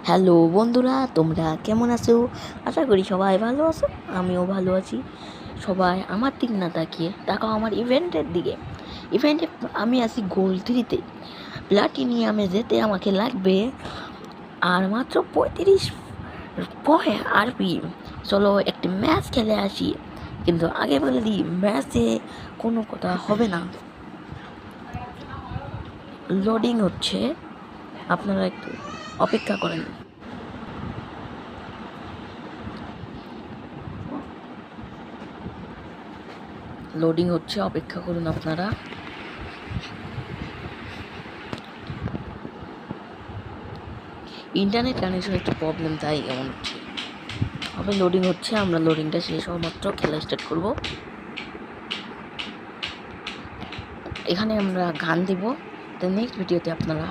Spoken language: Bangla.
হ্যালো বন্ধুরা, তোমরা কেমন আছো? আশা করি সবাই ভালো আছো। আমিও ভালো আছি। সবাই আমার দিক না তাকিয়ে তাকাও আমার ইভেন্টের দিকে। ইভেন্টে আমি আছি গোল্ড 3-তে। প্লাটিনিয়ামে যেতে আমাকে লাগবে আর মাত্র 35 আরপি। চলো একটি ম্যাচ খেলে আসি। কিন্তু আগে বলে দিই, ম্যাচে কোনো কথা হবে না। লোডিং হচ্ছে, আপনারা একটু অপেক্ষা করেন। লোডিং হচ্ছে, অপেক্ষা করুন আপনারা। ইন্টারনেট কানেকশন একটু প্রবলেম, তাই এমন হচ্ছে। হবে লোডিং হচ্ছে, আমরা লোডিংটা শেষ হওয়া মাত্র খেলা স্টার্ট করব। এখানে আমরা গান দেব, তো নেক্সট ভিডিওতে আপনারা